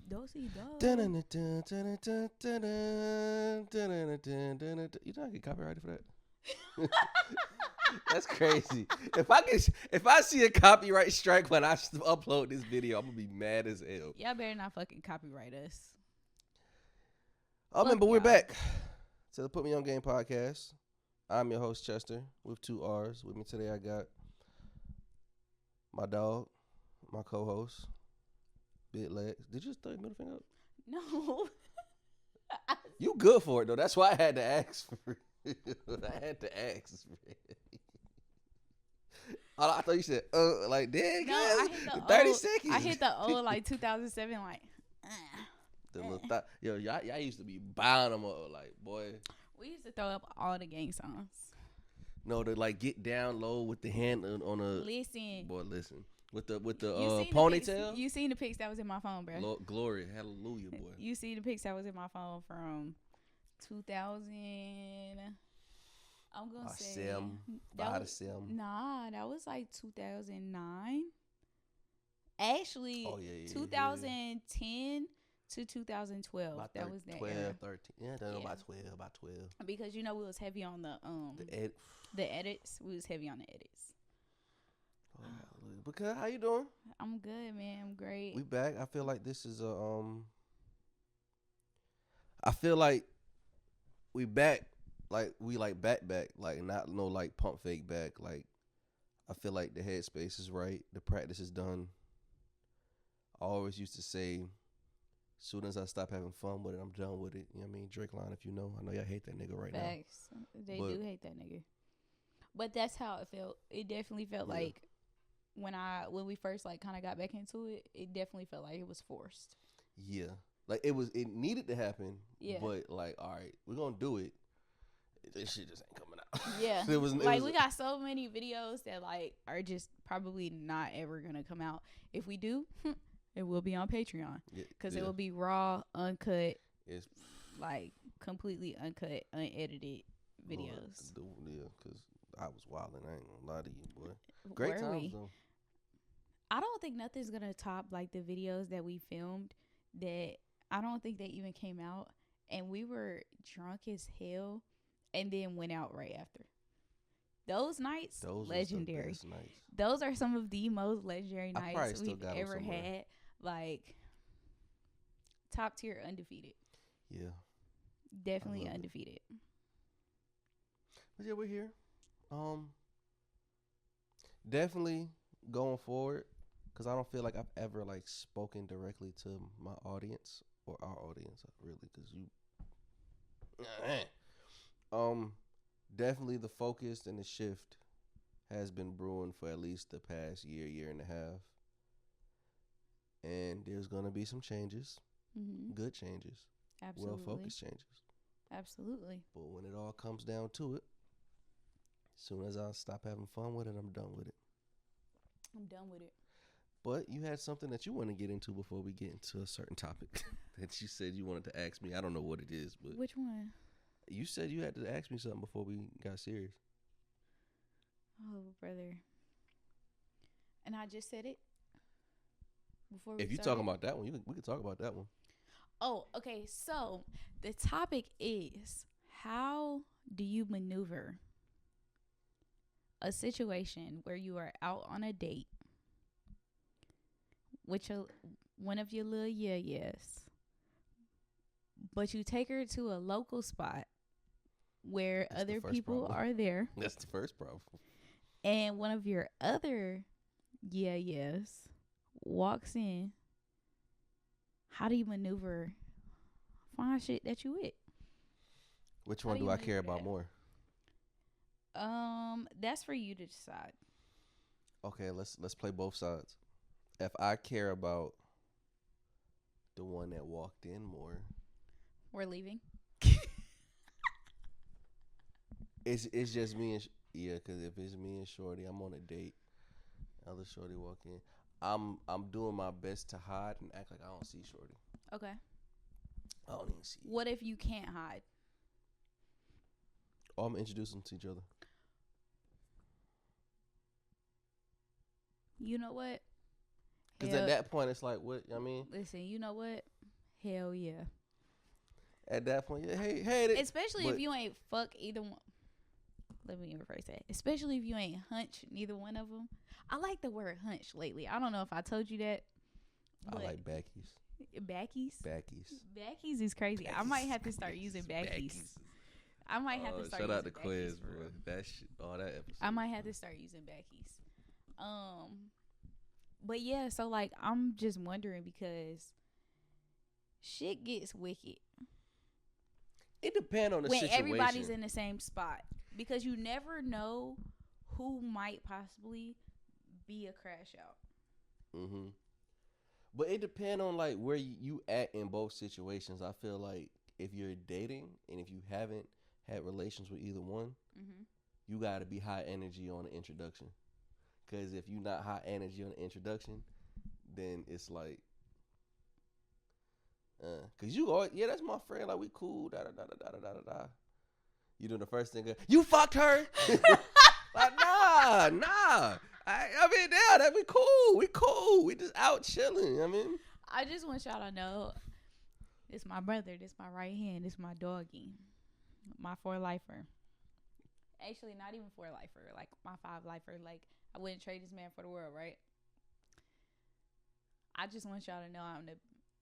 Dosey do. You know I get copyrighted for that. That's crazy. If I see a copyright strike when I upload this video, I'm gonna be mad as hell. Y'all better not fucking copyright us. Oh man, Fuck but we're y'all. back to the Put Me On Game podcast. I'm your host Chester with 2 R's. With me today, I got my dog, my co-host, Big Legs. Did you just throw your middle finger up? No. You good for it though. That's why I had to ask for it. I had to ask for it. I thought you said, like, dang, No, I hit the 30 old, seconds. I hit the old like 2007 like. The little yo, y'all used to be buying them up, like, boy. We used to throw up all the gang songs. No, to like get down low with the hand on a. Listen. Boy, listen. With the You seen ponytail. You seen the pics that was in my phone, bro. Lord, glory, hallelujah, boy. You see the pics that was in my phone from 2000. I'm gonna say that was, nah, that was like 2009. Actually, 2010 to 2012. About that was that 12, era. 13. Yeah, about 12. Because we was heavy on the edits. We was heavy on the edits. Oh, hallelujah. Because how you doing? I'm good, man. I'm great. We back. I feel like this is I feel like we back. Like we like back, like not no like pump fake back. Like I feel like the headspace is right, the practice is done. I always used to say, as soon as I stop having fun with it, I'm done with it. You know what I mean? Drake line, if you know. I know y'all hate that nigga right now. Facts. They do hate that nigga. But that's how it felt. It definitely felt like when we first like kind of got back into it, it definitely felt like it was forced. Yeah. Like it needed to happen. Yeah. But like, all right, we're gonna do it. This shit just ain't coming out. Yeah. We got so many videos that like are just probably not ever gonna come out. If we do, it will be on Patreon. Because it will be raw, uncut, like completely uncut, unedited videos. Yeah, because I was wilding. I ain't gonna lie to you, boy. Great times though. I don't think nothing's gonna top like the videos that we filmed that I don't think they even came out, and we were drunk as hell. And then went out right after. Those nights, legendary. Those are some of the most legendary nights we've ever had. Like, top tier, undefeated. Yeah. Definitely undefeated. But yeah, we're here. Definitely going forward, because I don't feel like I've ever like spoken directly to my audience or our audience, really, because you. Definitely the focus and the shift has been brewing for at least the past year and a half. And there's going to be some changes, good changes, well-focused changes. Absolutely. But when it all comes down to it, as soon as I stop having fun with it, I'm done with it. But you had something that you want to get into before we get into a certain topic that you said you wanted to ask me. I don't know what it is, but which one? You said you had to ask me something before we got serious. Oh, brother. And I just said it before we If you're talking about that one, we can talk about that one. Oh, okay. So the topic is, how do you maneuver a situation where you are out on a date with one of your little yes, but you take her to a local spot where other people are there. That's the first problem. And one of your other yes walks in. How do you maneuver fine shit that you with? Which one do I care about more? That's for you to decide. Okay, let's play both sides. If I care about the one that walked in more, we're leaving. It's just me and because if it's me and Shorty, I'm on a date. Other Shorty walk in. I'm doing my best to hide and act like I don't see Shorty. Okay. I don't even see. What if you can't hide? Oh, I'm introducing them to each other. You know what? Because at that point, it's like, what I mean. Listen, you know what? Hell yeah. At that point, yeah, hey, Especially if you ain't fuck either one. Let me rephrase that. Especially if you ain't hunch neither one of them. I like the word hunch lately. I don't know if I told you that. I like backies. Backies? Backies. Backies is crazy. I might have to start using backies. I might have to start shout using out to Quiz, backies, bro. That shit, all that episode. I might have to start using backies. But yeah, so like I'm just wondering because shit gets wicked. It depends on the when situation. Everybody's in the same spot because you never know who might possibly be a crash out. Mm-hmm. But it depends on like where you at in both situations. I feel like if you're dating and if you haven't had relations with either one, you got to be high energy on the introduction. Because if you're not high energy on the introduction, then it's like, because you always, yeah, that's my friend. Like, we cool. Da da da da da da da da. You do the first thing. You fucked her. Like, nah. I mean, yeah, that we cool. We cool. We just out chilling. I mean, I just want y'all to know, this my brother. This my right hand. This my doggy. My 4-lifer. Actually, not even 4-lifer. Like my 5-lifer. Like I wouldn't trade this man for the world, right? I just want y'all to know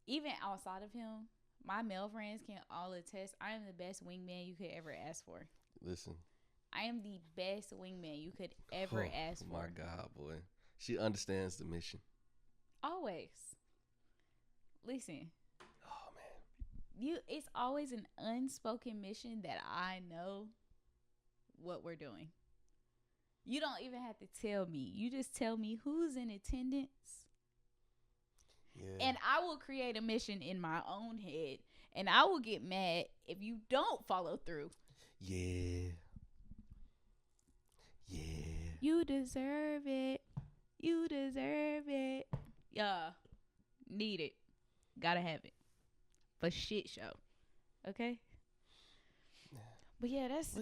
even outside of him, my male friends can all attest. I am the best wingman you could ever ask for. Listen. I am the best wingman you could ever ask for. My God, boy. She understands the mission. Always. Listen. Oh, man. It's always an unspoken mission that I know what we're doing. You don't even have to tell me. You just tell me who's in attendance. Yeah. And I will create a mission in my own head. And I will get mad if you don't follow through. Yeah. You deserve it. You deserve it. Yeah. Need it. Gotta have it. For shit show. Okay? But yeah, that's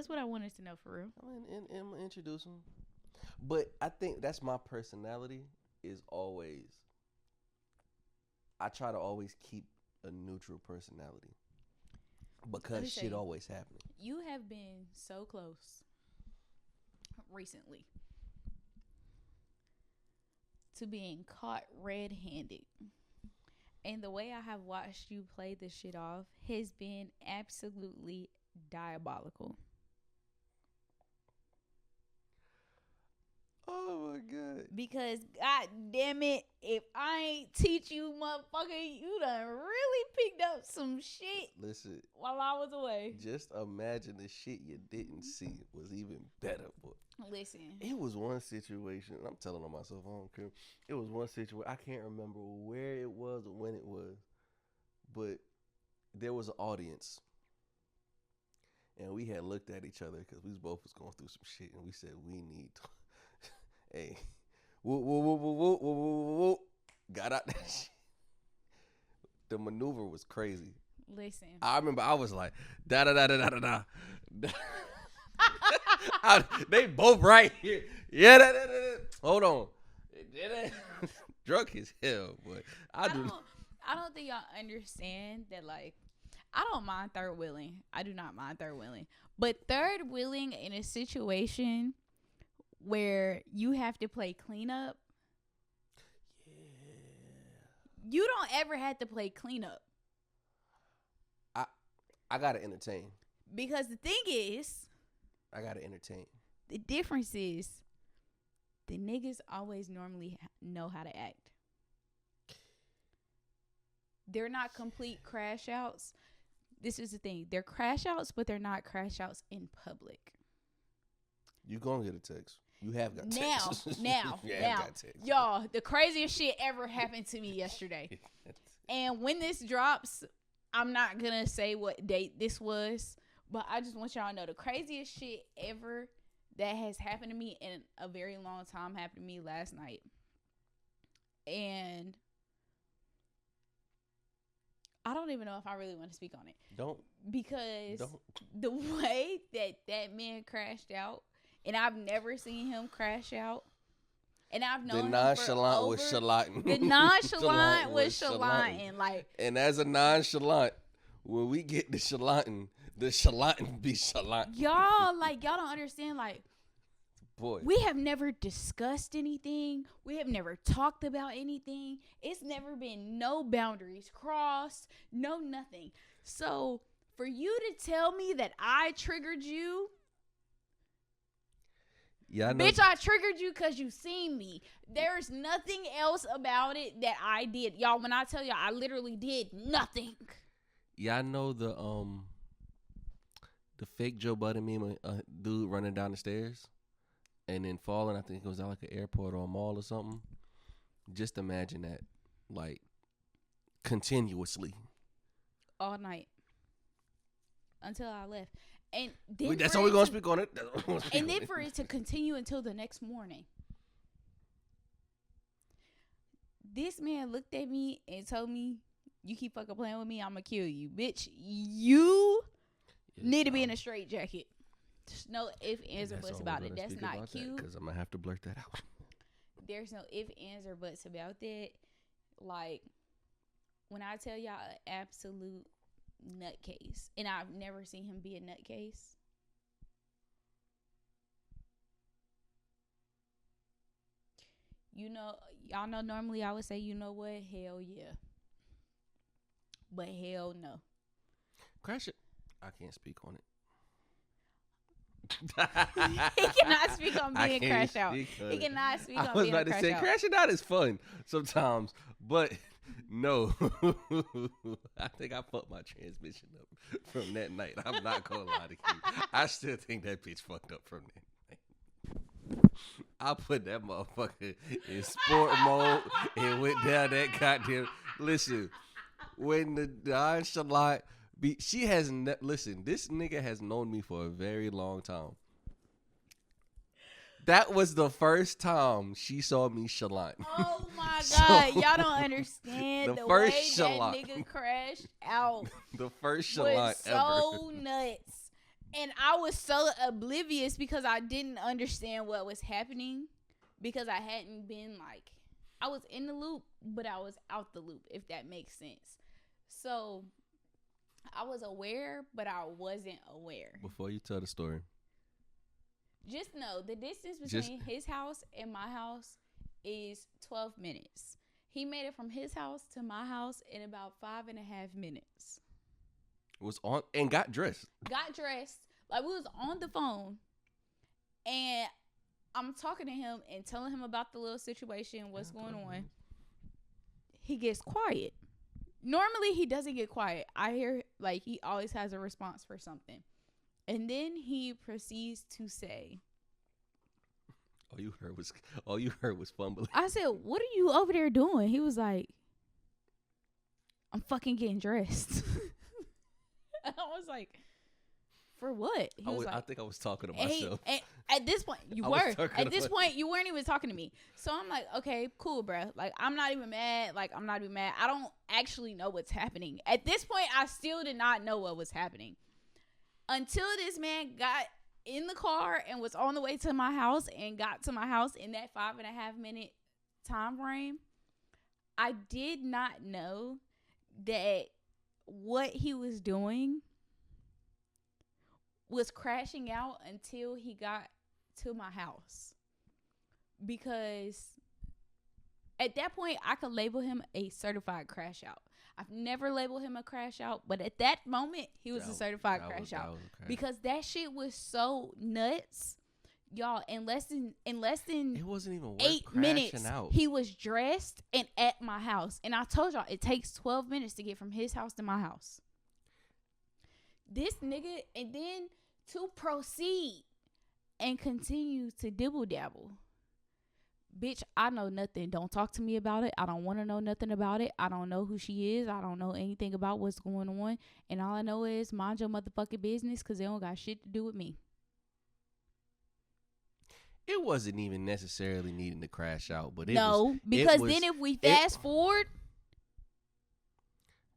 what I wanted to know for real. I'm gonna introduce him. But I think that's my personality is always, I try to always keep a neutral personality. Because shit always happening. You have been so close recently to being caught red-handed. And the way I have watched you play this shit off has been absolutely diabolical. Oh my God. Because God damn it, if I ain't teach you, motherfucker, you done really picked up some shit. Listen, while I was away. Just imagine the shit you didn't see was even better, boy. Listen. It was one situation, I'm telling on myself, I don't care. It was one situation, I can't remember where it was or when it was, but there was an audience. And we had looked at each other because we both was going through some shit, and we said, we need to, hey, whoop. Got out that shit. The maneuver was crazy. Listen. I remember I was like, da. They both right here. Yeah, da. Hold on. Drunk as hell, but I don't think y'all understand that, like, I don't mind third wheeling. I do not mind third wheeling. But third wheeling in a situation where you have to play cleanup, you don't ever have to play cleanup. I gotta entertain. Because the thing is, I gotta entertain. The difference is the niggas always normally know how to act. They're not complete crash outs. This is the thing. They're crash outs, but they're not crash outs in public. You gonna get a text. You have got text. Now. Y'all, the craziest shit ever happened to me yesterday. And when this drops, I'm not gonna say what date this was, but I just want y'all to know the craziest shit ever that has happened to me in a very long time happened to me last night. And I don't even know if I really want to speak on it. Because the way that man crashed out, and I've never seen him crash out, and I've The known him nonchalant for was over. chalanting. The nonchalant was chalanting. chalanting. Like, And as a nonchalant, when we get the chalanting be chalant. y'all don't understand. Like, Boy, we have never discussed anything. We have never talked about anything. It's never been no boundaries crossed, no nothing. So for you to tell me that I triggered you, yeah, I know. bitch, I triggered you because you seen me. There's nothing else about it that I did. Y'all, when I tell y'all, I literally did nothing. Yeah, I know the fake Joe Budden meme, dude running down the stairs and then falling. I think it was at like an airport or a mall or something. Just imagine that, like, continuously. All night. Until I left. And then That's all we're going to speak on it. And then for it to continue until the next morning. This man looked at me and told me, you keep fucking playing with me, I'm going to kill you. Bitch, you need to be in a straitjacket. There's no if, ands, or buts about it. That's not cute. Because I'm going to have to blurt that out. There's no if, ands, or buts about that. Like, when I tell y'all an absolute nutcase, and I've never seen him be a nutcase. You know, y'all know normally I would say, you know what? Hell yeah. But hell no. Crash it. I can't speak on it. He cannot speak on being crashed out. He cannot speak on being crashed out. I was about to say, crashing out is fun sometimes, but no. I think I fucked my transmission up from that night. I'm not gonna lie to you. I still think that bitch fucked up from that night. I put that motherfucker in sport mode and went down that goddamn. Listen, when the nonchalant. She has listen. This nigga has known me for a very long time. That was the first time she saw me chalant. Oh my god, y'all don't understand the first way chalant. that nigga crashed out. The first chalant was so ever. nuts, and I was so oblivious because I didn't understand what was happening because I hadn't been like, I was in the loop, but I was out the loop. If that makes sense. So. I was aware, but I wasn't aware. Before you tell the story, just know the distance between his house and my house is 12 minutes. He made it from his house to my house in about 5.5 minutes. Was on and got dressed. Like, we was on the phone, and I'm talking to him and telling him about the little situation, what's going on. He gets quiet. Normally, he doesn't get quiet. I hear, like, he always has a response for something. And then he proceeds to say, All you heard was fumbling. I said, what are you over there doing? He was like, I'm fucking getting dressed. I was like, for what? I think I was talking to myself. At this point, you were. At this point, you weren't even talking to me. So I'm like, okay, cool, bro. Like, I'm not even mad. I don't actually know what's happening. At this point, I still did not know what was happening. Until this man got in the car and was on the way to my house and got to my house in that 5.5 minute time frame, I did not know that what he was doing was crashing out until he got to my house. Because at that point, I could label him a certified crash out. I've never labeled him a crash out, but at that moment, he was a certified crash out. Because that shit was so nuts. Y'all, in less than it wasn't even 8 minutes, he was dressed and at my house. And I told y'all, it takes 12 minutes to get from his house to my house. This nigga, and then to proceed and continue to dibble dabble. Bitch, I know nothing. Don't talk to me about it. I don't want to know nothing about it. I don't know who she is. I don't know anything about what's going on. And all I know is mind your motherfucking business, because they don't got shit to do with me. It wasn't even necessarily needing to crash out, but because then if we fast forward,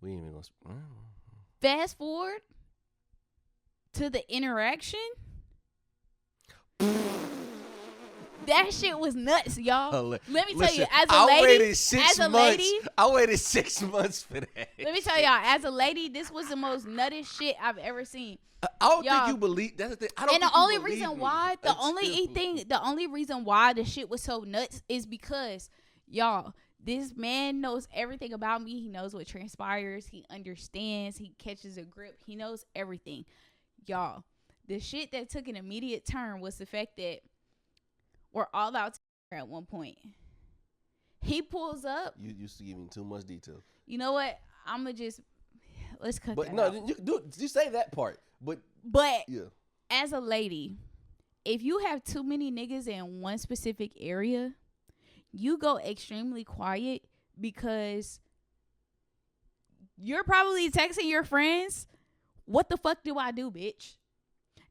we ain't even gonna fast forward to the interaction. That shit was nuts, y'all. Let me tell you, Listen, as a I lady, waited 6 as a months. lady, I waited 6 months for that. let me tell y'all, as a lady, this was the most nuttest shit I've ever seen. I don't Y'all, think you believe. That's the thing. I don't. And the think you only believe reason me why, until- the only reason why the shit was so nuts is because, y'all, this man knows everything about me. He knows what transpires. He understands. He catches a grip. He knows everything. Y'all, the shit that took an immediate turn was the fact that we're all out at one point. He pulls up. You used to give me too much detail. You know what? I'ma just let's cut But that no, out. you say that part. But yeah, As a lady, if you have too many niggas in one specific area, you go extremely quiet because you're probably texting your friends, what the fuck do I do, bitch?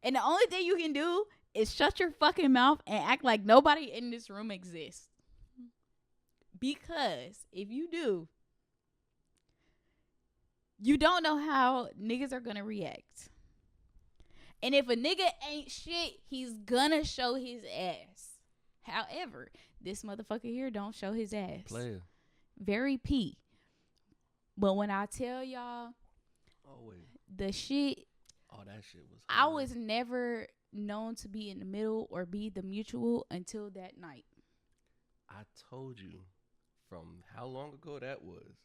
And the only thing you can do is shut your fucking mouth and act like nobody in this room exists. Because if you do, you don't know how niggas are gonna react. And if a nigga ain't shit, he's gonna show his ass. However, this motherfucker here don't show his ass. player. Very P. But when I tell y'all, the shit, that shit was. I was never known to be in the middle or be the mutual until that night. I told you from how long ago that was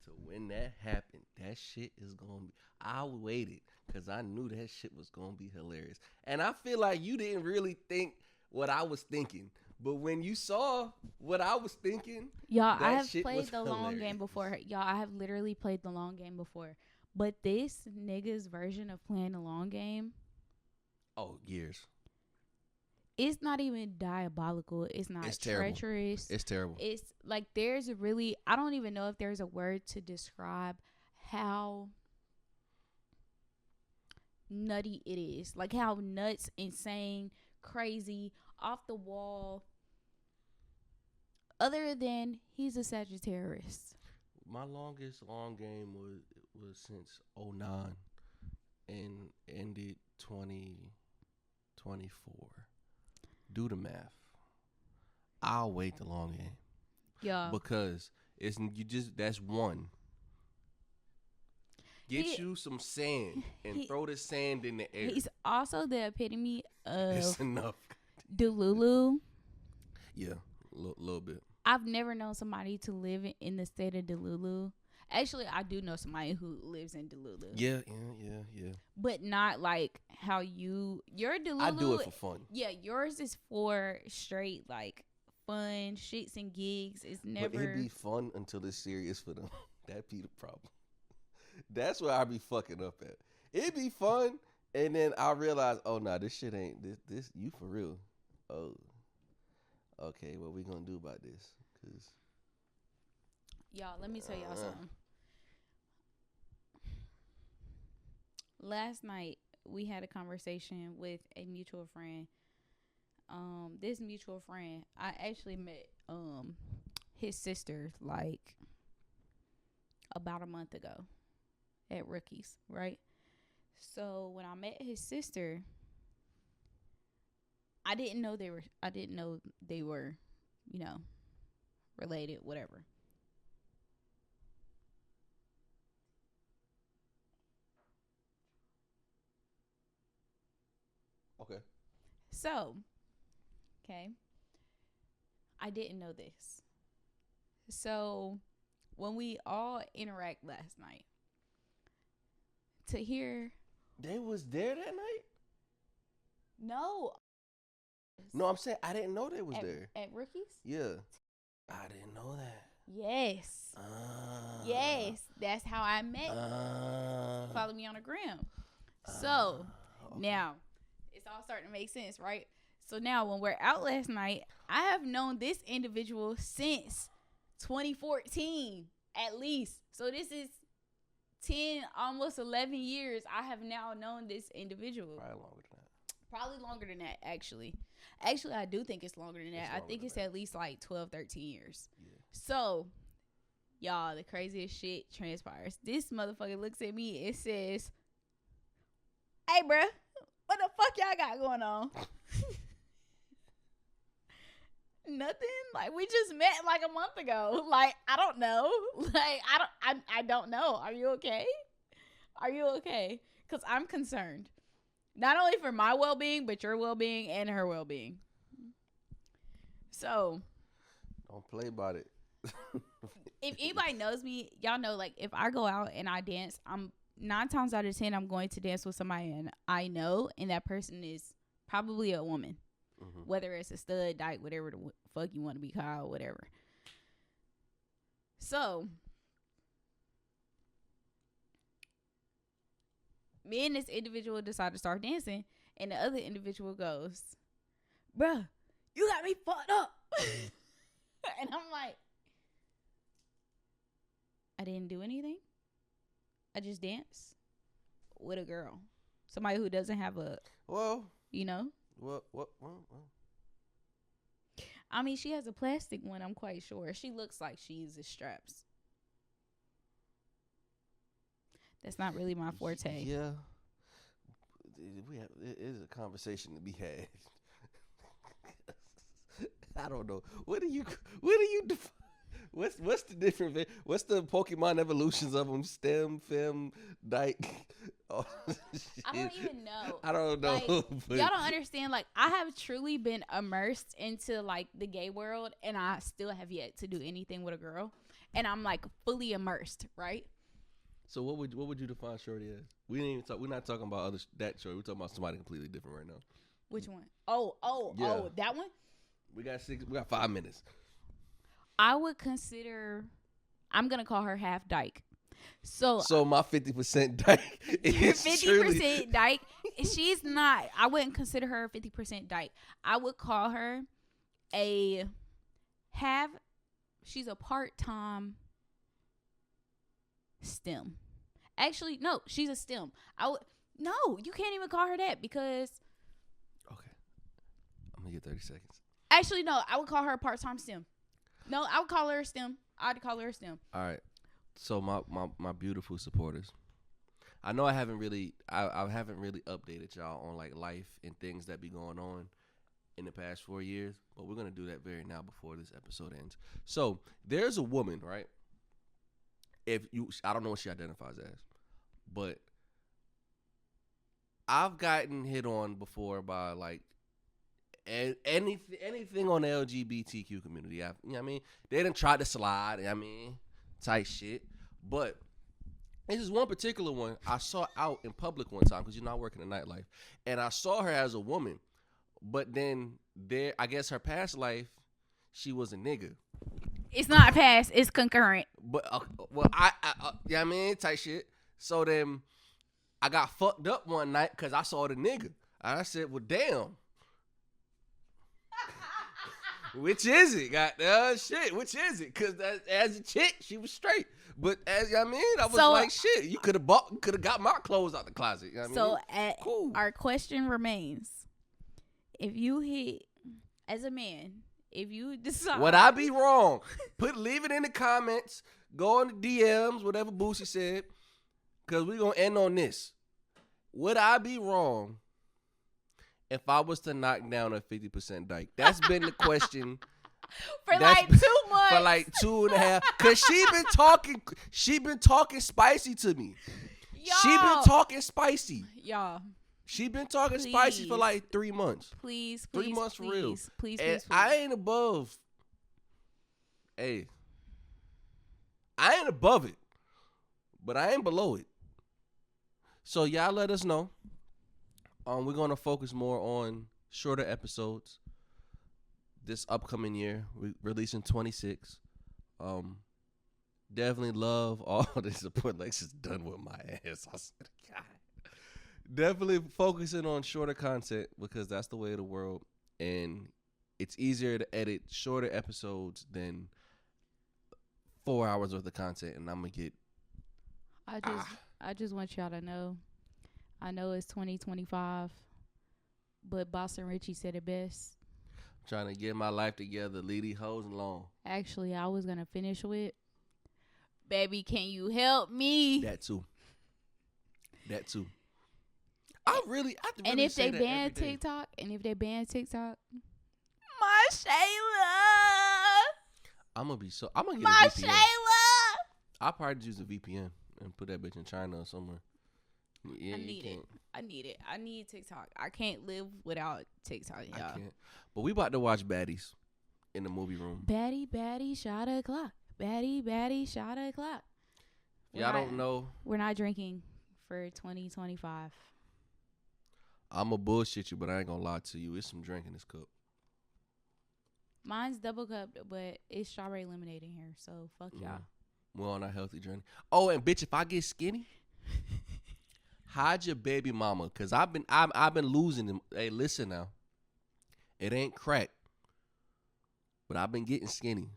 to when that happened. That shit is gonna be. I waited because I knew that shit was gonna be hilarious, and I feel like you didn't really think what I was thinking. But when you saw what I was thinking, y'all, I that have shit played was the long hilarious. game before. Y'all, I have literally played the long game before. But this nigga's version of playing the long game, years. It's not even diabolical. It's not treacherous. It's terrible. It's like there's really, I don't even know if there's a word to describe how nutty it is. Like how nuts, insane, crazy, off the wall. Other than he's a Sagittarius. My longest long game was since 2009 and ended 2024. Do the math. I'll wait the long game. Yeah. Because that's one. Get you some sand and throw the sand in the air. He's also the epitome It's of enough. Delulu. Yeah, a little bit. I've never known somebody to live in the state of Delulu. Actually, I do know somebody who lives in Delulu. Yeah. But not like how your Delulu. I do it for fun. Yeah, yours is for straight like fun shits and gigs. It's never. But it'd be fun until it's serious for them. That'd be the problem. That's where I be fucking up at. It'd be fun, and then I realize, oh nah, this shit ain't this. You for real? Oh, okay. What we gonna do about this? Cause y'all, let me tell y'all something. Last night we had a conversation with a mutual friend. This mutual friend, I actually met his sister like about a month ago at Rookies, right? So when I met his sister, I didn't know they were, you know, related, whatever. okay. So, okay, I didn't know this. So, when we all interact last night, to hear They was there that night? no, No, I'm saying I didn't know they was there. at Rookies. Yeah, I didn't know that. Yes, yes, that's how I met. Uh, Follow me on the gram. So now it's all starting to make sense, right? So now when we're out last night, I have known this individual since 2014 at least. So this is 10, almost 11 years. I have now known this individual. Probably longer than that, actually. Actually, I do think it's longer than that. I think it's at least like 12, 13 years. Yeah. So, y'all, the craziest shit transpires. This motherfucker looks at me and says, "Hey, bruh, what the fuck y'all got going on?" Nothing. Like, we just met like a month ago. Like, I don't know. Like, I don't know. Are you okay? Are you okay? Because I'm concerned. Not only for my well-being, but your well-being and her well-being. So, don't play about it. if anybody knows me, y'all know, like, if I go out and I dance, I'm 9 times out of 10, I'm going to dance with somebody and I know, and that person is probably a woman. Mm-hmm. Whether it's a stud, dyke, whatever the fuck you want to be called, whatever. So, me and this individual decide to start dancing, and the other individual goes, bruh, you got me fucked up. And I'm like, I didn't do anything. I just danced with a girl. Somebody who doesn't have a, you know? What? I mean, she has a plastic one, I'm quite sure. She looks like she uses straps. That's not really my forte. Yeah. It is a conversation to be had. I don't know. What do you define? What's the difference? What's the Pokemon evolutions of them? Stem, Fem, Dyke. Oh, I don't even know. I don't know. Like, y'all don't understand. Like, I have truly been immersed into like the gay world, and I still have yet to do anything with a girl, and I'm like fully immersed, right? So what would you define shorty as? We didn't even talk. We're not talking about that shorty. We're talking about somebody completely different right now. Which one? Oh, that one. We got 5 minutes. I would consider, I'm going to call her half dyke. So my 50% dyke is 50% dyke. She's not, I wouldn't consider her 50% dyke. I would call her she's a part-time STEM. Actually, no, she's a STEM. No, you can't even call her that because. Okay. I'm going to get 30 seconds. Actually, no, I would call her a part-time STEM. No, I would call her a STEM. I'd call her a STEM. All right. So my beautiful supporters, I know I haven't really updated y'all on like life and things that be going on in the past 4 years, but we're gonna do that very now before this episode ends. So there's a woman, right? I don't know what she identifies as, but I've gotten hit on before by like anything on the LGBTQ community. You know what I mean? They done tried to slide, type shit. But this is one particular one I saw out in public one time because, I work in the nightlife. And I saw her as a woman. But then I guess her past life, she was a nigga. It's not past, it's concurrent. But, type shit. So then I got fucked up one night because I saw the nigga. And I said, well, damn. Which is it? Which is it? Because as a chick, she was straight. But as I was like, shit, you could have got my clothes out the closet. You know what I mean? Cool. Our question remains: if you hit as a man, if you decide, would I be wrong? Leave it in the comments. Go on the DMs, whatever Boosie said, because we're gonna end on this. Would I be wrong if I was to knock down a 50% dyke? That's been the question. For like 2 months. For like 2.5. Cause she been talking spicy to me. She been talking spicy. Y'all. She been talking spicy for like 3 months. Please, 3 months for real. Please. I ain't above. Hey. I ain't above it. But I ain't below it. So y'all let us know. We're going to focus more on shorter episodes this upcoming year. We're releasing 26. Definitely love all the support. Lex is done with my ass. I said, God. Definitely focusing on shorter content because that's the way of the world. And it's easier to edit shorter episodes than 4 hours worth of content. And I'm going to get... I just want y'all to know. I know it's 2025, but Boss and Richie said it best. I'm trying to get my life together, leave these hoes alone. Actually, I was going to finish with, baby, can you help me? That too. I have to and if say they that ban TikTok, my My Shayla. I'm gonna get My a VPN. Shayla. I'll probably use a VPN and put that bitch in China or somewhere. Yeah, I need it. I need it. I need TikTok. I can't live without TikTok, y'all. I can't. But we about to watch Baddies in the movie room. Baddie, shot o'clock. Baddie, shot o'clock. Y'all don't know. We're not drinking for 2025. I'ma bullshit you, but I ain't gonna lie to you. It's some drink in this cup. Mine's double cupped, but it's strawberry lemonade in here, so fuck y'all. We're on a healthy journey. Oh, and bitch, if I get skinny, hide your baby mama, cause I've been losing them. Hey, listen now, it ain't crack, but I've been getting skinny,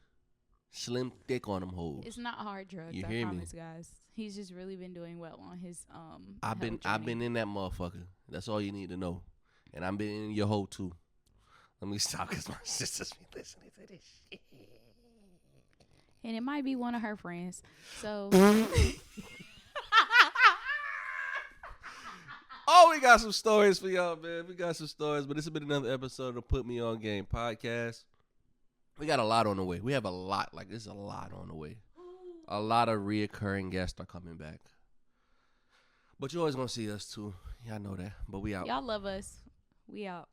slim thick on them hoes. It's not hard drugs. You I hear me? promise, guys. He's just really been doing well on his I've been in that motherfucker. That's all you need to know, and I've been in your hole too. Let me stop, cause my sisters be listening to this shit. And it might be one of her friends. So Oh, we got some stories for y'all, man. We got some stories, but this has been another episode of Put Me On Game podcast. We got a lot on the way. We have a lot. Like, there's a lot on the way. A lot of reoccurring guests are coming back. But you always gonna see us too. Y'all know that. But we out. y'all love us. We out.